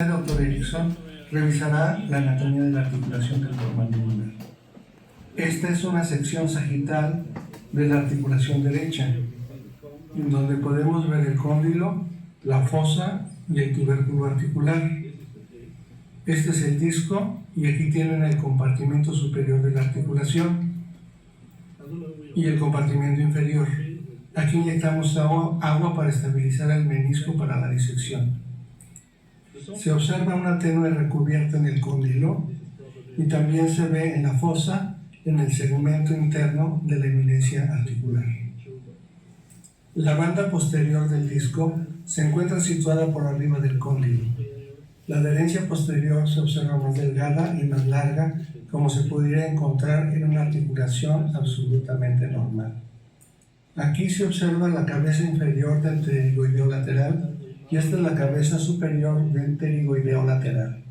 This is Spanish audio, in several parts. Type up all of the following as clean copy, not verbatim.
El doctor Erickson revisará la anatomía de la articulación temporomandibular. Esta es una sección sagital de la articulación derecha, en donde podemos ver el cóndilo, la fosa y el tubérculo articular. Este es el disco y aquí tienen el compartimento superior de la articulación y el compartimento inferior. Aquí inyectamos agua para estabilizar el menisco para la disección. Se observa una tenue recubierta en el cóndilo y también se ve en la fosa, en el segmento interno de la eminencia articular. La banda posterior del disco se encuentra situada por arriba del cóndilo. La adherencia posterior se observa más delgada y más larga, como se pudiera encontrar en una articulación absolutamente normal. Aquí se observa la cabeza inferior del pterigoideo lateral y esta es la cabeza superior del pterigoideo lateral.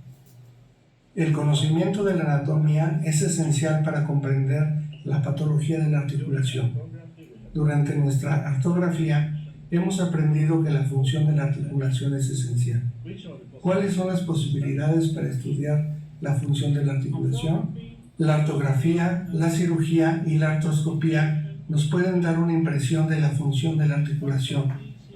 El conocimiento de la anatomía es esencial para comprender la patología de la articulación. Durante nuestra artrografía hemos aprendido que la función de la articulación es esencial. ¿Cuáles son las posibilidades para estudiar la función de la articulación? La artrografía, la cirugía y la artroscopía nos pueden dar una impresión de la función de la articulación,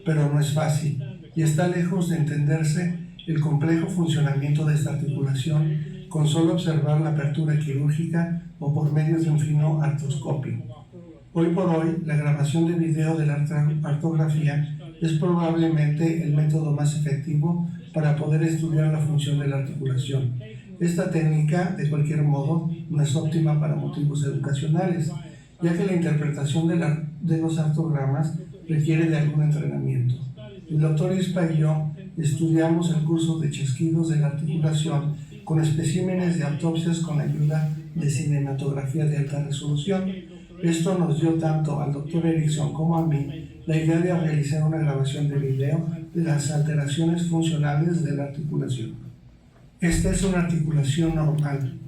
pero no es fácil y está lejos de entenderse el complejo funcionamiento de esta articulación con solo observar la apertura quirúrgica o por medio de un fino artroscopio. Hoy por hoy, la grabación de video de la artrografía es probablemente el método más efectivo para poder estudiar la función de la articulación. Esta técnica, de cualquier modo, no es óptima para motivos educacionales, ya que la interpretación de los artrogramas requiere de algún entrenamiento. El doctor Ispa y yo estudiamos el curso de chasquidos de la articulación con especímenes de autopsias con la ayuda de cinematografía de alta resolución. Esto nos dio tanto al doctor Erickson como a mí la idea de realizar una grabación de video de las alteraciones funcionales de la articulación. Esta es una articulación normal.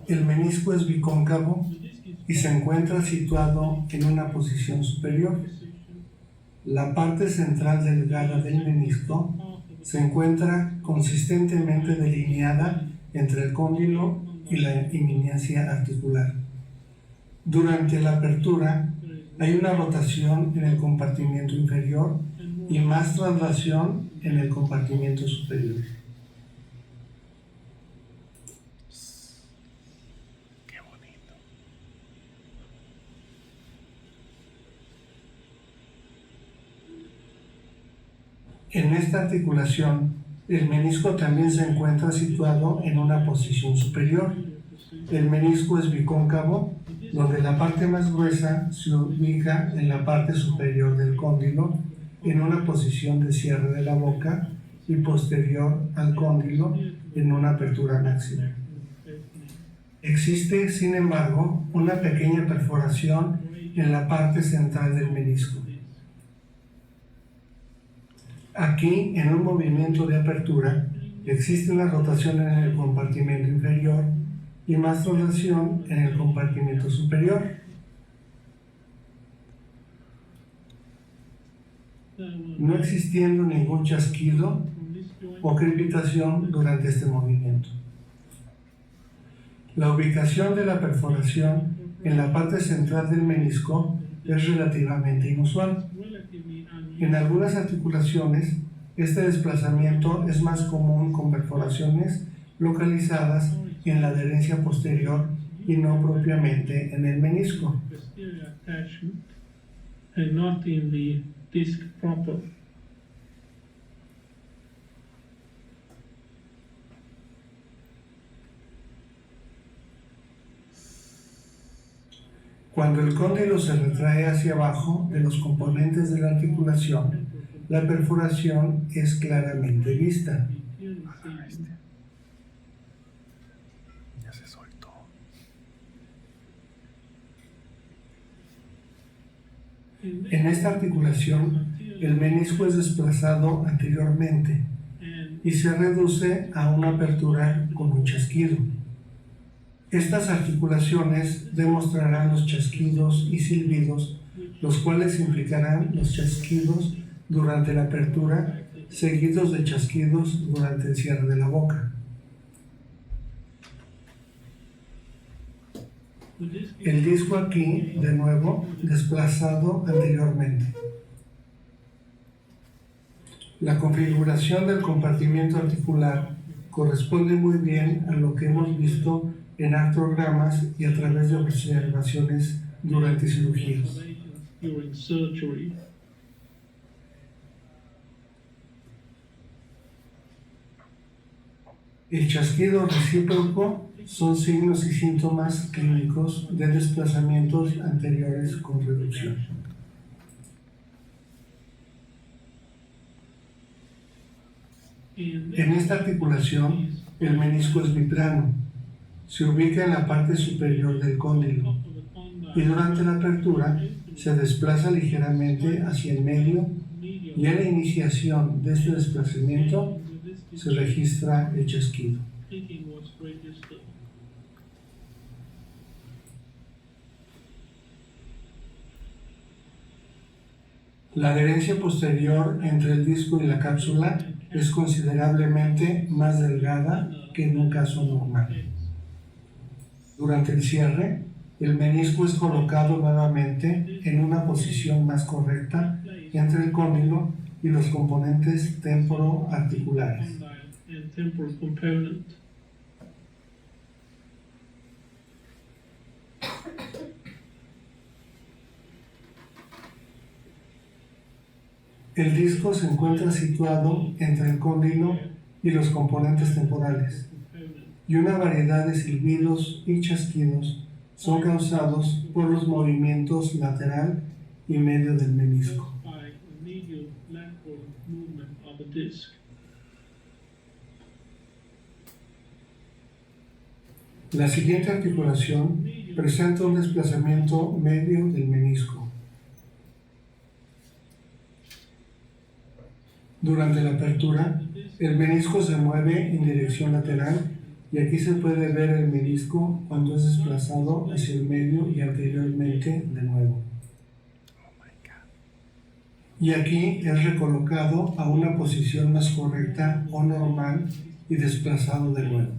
El menisco es bicóncavo y se encuentra situado en una posición superior. La parte central delgada del menisco se encuentra consistentemente delineada entre el cóndilo y la eminencia articular. Durante la apertura hay una rotación en el compartimiento inferior y más traslación en el compartimiento superior. Qué bonito. En esta articulación, el menisco también se encuentra situado en una posición superior. El menisco es bicóncavo, donde la parte más gruesa se ubica en la parte superior del cóndilo, en una posición de cierre de la boca y posterior al cóndilo en una apertura máxima. Existe, sin embargo, una pequeña perforación en la parte central del menisco. Aquí, en un movimiento de apertura, existe una rotación en el compartimento inferior y más traslación en el compartimento superior. No existiendo ningún chasquido o crepitación durante este movimiento. La ubicación de la perforación en la parte central del menisco es relativamente inusual. En algunas articulaciones, este desplazamiento es más común con perforaciones localizadas en la adherencia posterior y no propiamente en el menisco. Cuando el cóndilo se retrae hacia abajo de los componentes de la articulación, la perforación es claramente vista. Ya se soltó. En esta articulación, el menisco es desplazado anteriormente y se reduce a una apertura con un chasquido. Estas articulaciones demostrarán los chasquidos y silbidos, los cuales implicarán los chasquidos durante la apertura seguidos de chasquidos durante el cierre de la boca. El disco aquí, de nuevo, desplazado anteriormente. La configuración del compartimiento articular corresponde muy bien a lo que hemos visto en artrogramas y a través de observaciones durante cirugías. El chasquido recíproco son signos y síntomas clínicos de desplazamientos anteriores con reducción. En esta articulación, el menisco es biplano. Se ubica en la parte superior del cóndilo y durante la apertura se desplaza ligeramente hacia el medio y a la iniciación de este desplazamiento se registra el chasquido. La adherencia posterior entre el disco y la cápsula es considerablemente más delgada que en un caso normal. Durante el cierre, el menisco es colocado nuevamente en una posición más correcta entre el cóndilo y los componentes temporoarticulares. El disco se encuentra situado entre el cóndilo y los componentes temporales, y una variedad de silbidos y chasquidos son causados por los movimientos lateral y medio del menisco. La siguiente articulación presenta un desplazamiento medio del menisco. Durante la apertura, el menisco se mueve en dirección lateral y aquí se puede ver el menisco cuando es desplazado hacia el medio y anteriormente de nuevo. Y aquí es recolocado a una posición más correcta o normal y desplazado de nuevo.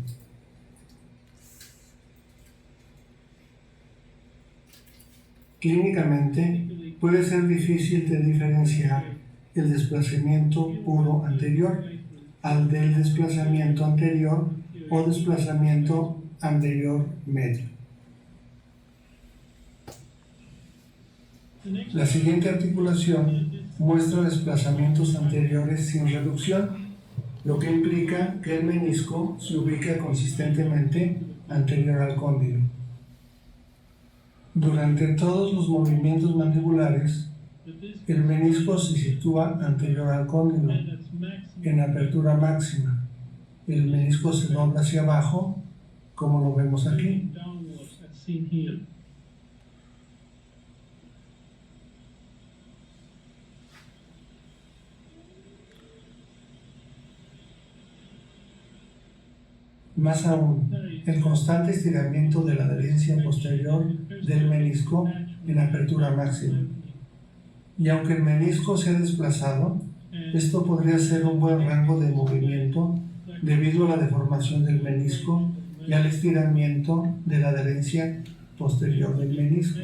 Clínicamente, puede ser difícil de diferenciar el desplazamiento puro anterior al del desplazamiento anterior o desplazamiento anterior medio. La siguiente articulación muestra desplazamientos anteriores sin reducción, lo que implica que el menisco se ubica consistentemente anterior al cóndilo. Durante todos los movimientos mandibulares, el menisco se sitúa anterior al cóndilo, en apertura máxima. El menisco se dobla hacia abajo, como lo vemos aquí. Más aún, el constante estiramiento de la adherencia posterior del menisco en apertura máxima. Y aunque el menisco se ha desplazado, esto podría ser un buen rango de movimiento debido a la deformación del menisco y al estiramiento de la adherencia posterior del menisco.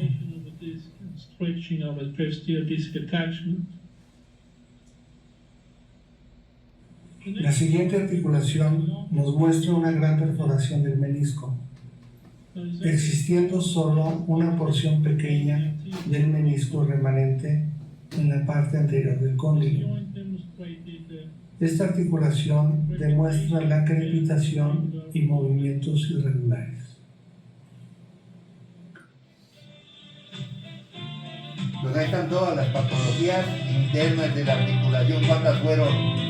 La siguiente articulación nos muestra una gran perforación del menisco, existiendo solo una porción pequeña del menisco remanente en la parte anterior del cóndilo. Esta articulación demuestra la crepitación y movimientos irregulares. Pues ahí están todas las patologías internas de la articulación. ¿Cuántas fueron?